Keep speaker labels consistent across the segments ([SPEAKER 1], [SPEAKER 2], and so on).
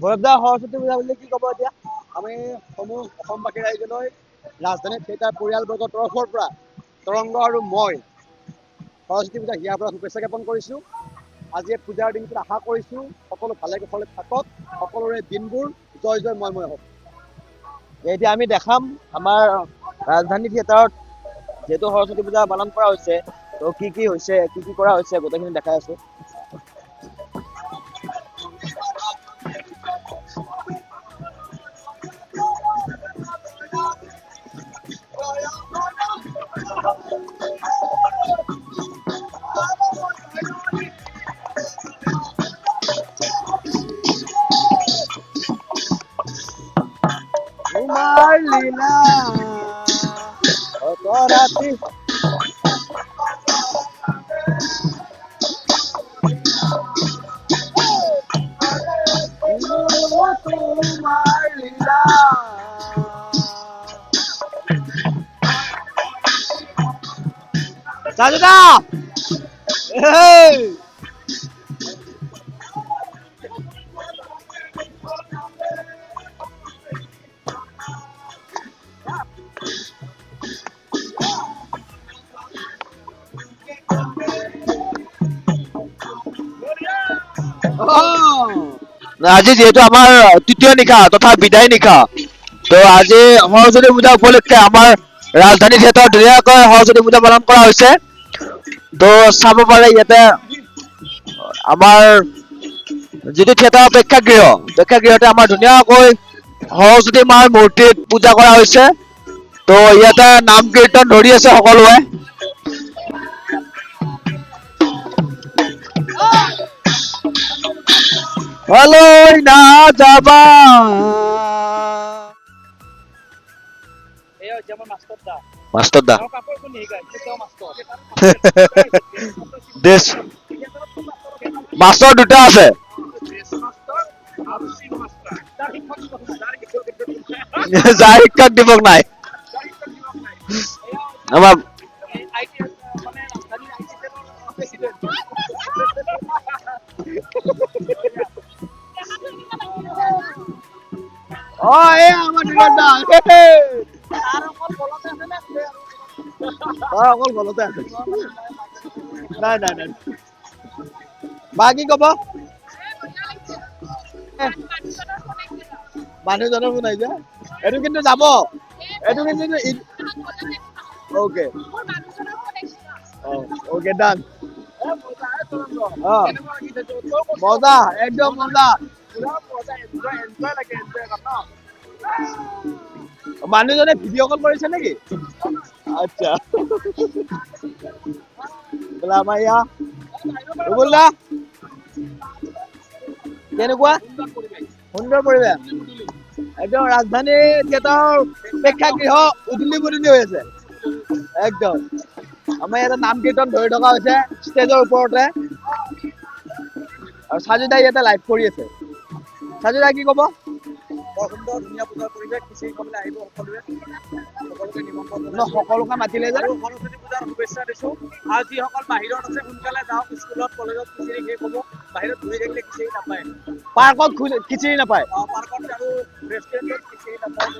[SPEAKER 1] ভৈৰৱদা সৰস্বতী পূজা বুলি কি ক'ব এতিয়া? আমি সমূহ অসমবাসী ৰাইজলৈ ৰাজধানী থিয়েটাৰ পৰিয়ালবৰ্গৰ তৰফৰ পৰা তৰংগ আৰু মই সৰস্বতী পূজা হিয়াৰ পৰা শুভেচ্ছা জ্ঞাপন কৰিছোঁ। আজি পূজাৰ দিনটোত আশা কৰিছোঁ সকলো ভালে কুশলে থাকক, সকলোৰে দিনবোৰ জয় জয় ময় হওক। এতিয়া আমি দেখাম আমাৰ ৰাজধানী থিয়েটাৰত যিহেতু সৰস্বতী পূজা পালন কৰা হৈছে, ত' কি হৈছে, কি কৰা হৈছে গোটেইখিনি দেখাই আছো। তোমাৰ লীলা অত ৰাতি তোমাৰ লীলা চাজুদা আজি যেহেতু আমাৰ তৃতীয় নিশা তথা বিদায় নিশা, তো আজি সৰস্বতী পূজা উপলক্ষে আমাৰ ৰাজধানী থিয়েটাৰত ধুনীয়াকৈ সৰস্বতী পূজা পালন কৰা হৈছে। তো চাব পাৰে ইয়াতে আমাৰ যিটো থিয়েটাৰৰ প্ৰেক্ষাগৃহতে আমাৰ ধুনীয়াকৈ সৰস্বতী মাৰ মূৰ্তিত পূজা কৰা হৈছে। তো ইয়াতে নাম কীৰ্তন ধৰি আছে সকলোৱে। হলৈ না যাবা মাষ্টৰ দা দেশ মাষ্টৰ দুটা আছে। যাৰ শিক্ষক দিৱস নাই আমাৰ আমাৰ অকল বলতে আছে। নাই নাই নাই বা কি কব? মানুহজনৰ ফোন আহিছে, এইটো কিন্তু যাব, এইটো কিন্তু অকে অকে ডান। মজা একদম মজা। মানুহজনে ভিডিঅ' কল কৰিছে নেকি? আচ্ছা বোলে আমাৰ ইয়া ৰুবুল কেনেকুৱা সুন্দৰ পৰিৱেশ, একদম ৰাজধানী থিয়েটাৰৰ প্ৰেক্ষাগৃহ উদুলি বদলি হৈ আছে একদম। আমাৰ ইয়াতে নাম কীৰ্তন ধৰি থকা হৈছে ষ্টেজৰ ওপৰতে, আৰু সাজুদাই ইয়াতে লাইভ কৰি আছে। সাজুদা কি কব? বৰ সুন্দৰ ধুনীয়া পূজাৰ পৰিৱেশ, খিচিৰি খাবলৈ আহিব সকলোৱে, সকলোকে নিমন্ত্ৰণ জনাইছো, সকলোকে মাতিলে যে। আৰু সৰস্বতী পূজাৰ শুভেচ্ছা দিছো। আৰু যিসকল বাহিৰত আছে সোনকালে যাওক, স্কুলত কলেজত খিচিৰি শেষ হ'ব, বাহিৰত ঘূৰি থাকিলে খিচিৰি নাপায়, পাৰ্কত খিচিৰি নাপায়, পাৰ্কত আৰু ৰেষ্টুৰেণ্টত খিচিৰি নাপায়।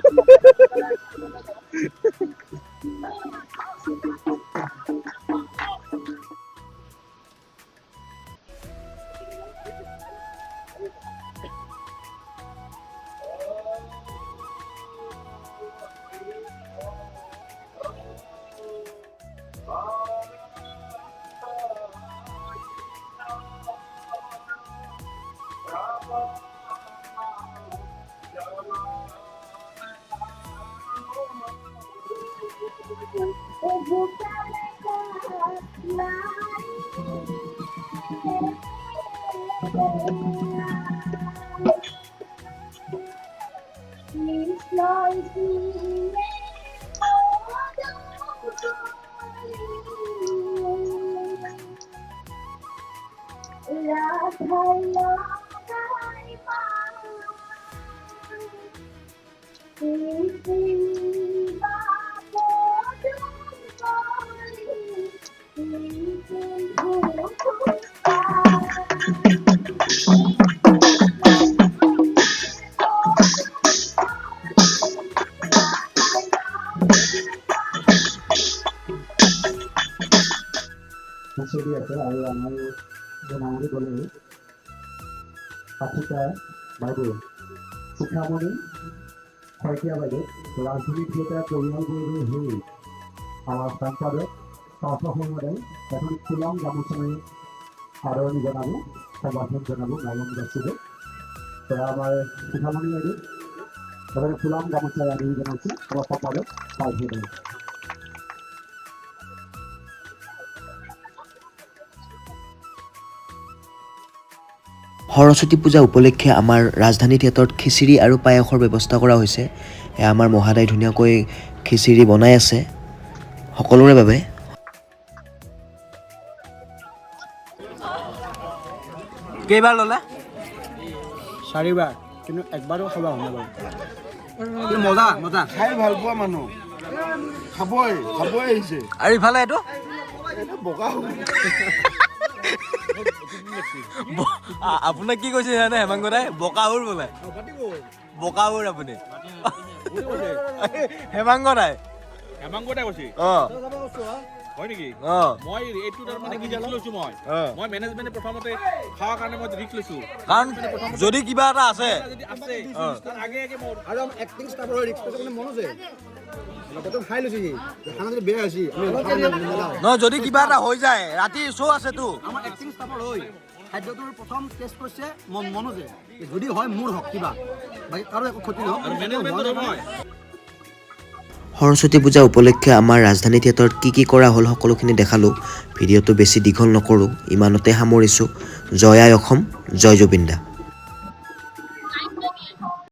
[SPEAKER 2] দি আছে আৰু আমাৰ নামনি গ'লে পাঠিকা বাইদেউ শিখামণি শইকীয়া বাইদেউ ৰাজধানী থিয়েটাৰ পৰিয়ালবৰ্গৰ হৈ আমাৰ সম্পাদক সহমহোদয় এখন ফুলাম গামোচাৰে আদৰণি জনাব সম্ভাষণ জনাব গায়ন বাচিব আমাৰ শিখামণি বাইদেউ এবাৰে ফুলাম গামোচাৰে আদৰণি জনাইছোঁ আমাৰ সম্পাদক পাঠক
[SPEAKER 3] সৰস্বতী পূজা উপলক্ষে আমাৰ ৰাজধানী থিয়েটাৰত খিচিৰি আৰু পায়সৰ ব্যৱস্থা কৰা হৈছে। আমাৰ মহাদাই ধুনীয়াকৈ খিচিৰি বনাই আছে সকলোৰে বাবে। কেইবাৰ ল'লা?
[SPEAKER 1] 4বাৰ, কিন্তু একবাৰো খাব হোৱা নাই।
[SPEAKER 3] মজা মজা
[SPEAKER 4] খাই ভাল পোৱা মানুহ খাবই আহিছে।
[SPEAKER 3] আৰু ইফালে এইটো
[SPEAKER 4] বগা
[SPEAKER 3] আপোনাক কি কৈছে জানে হেমাংগ দাই? বকাউৰ বোলে। বকাউৰ আপুনি হেমাংগ দাই
[SPEAKER 5] কৈছে হয় নেকি? মই এইটো তাৰমানে কি ৰিস্ক লৈছো মই মেনেজমেণ্টে প্ৰথমতে খাৱাৰ কাৰণে মই ৰিস্ক লৈছো
[SPEAKER 3] কাৰণ যদি কিবা এটা আছে
[SPEAKER 5] যদি আছে তাৰ আগে মোৰ
[SPEAKER 1] আৰু এক্টিং ষ্টাফৰ ৰিস্ক মানে মনোজে লগতে খাই লৈছে খানা যদি বেয়া হৈছে
[SPEAKER 3] নহয় যদি কিবা এটা হৈ যায় ৰাতি শ্ব' আছেতো
[SPEAKER 1] আমাৰ এক্টিং ষ্টাফৰ হৈ খাদ্যটোৰ প্ৰথম টেষ্ট কৰিছে মনোজে যদি হয় মোৰ হওক কিবা বাকী কাৰো একো ক্ষতি নহওক
[SPEAKER 5] আৰু মেনেজমেণ্টৰ নহয়।
[SPEAKER 3] সৰস্বতী পূজা উপলক্ষে আমাৰ ৰাজধানী থিয়েটাৰত কি কৰা হ'ল সকলোখিনি দেখালোঁ। ভিডিঅ'টো বেছি দীঘল নকৰোঁ, ইমানতে সামৰিছোঁ। জয় আই অসম, জয় জুবিন দা।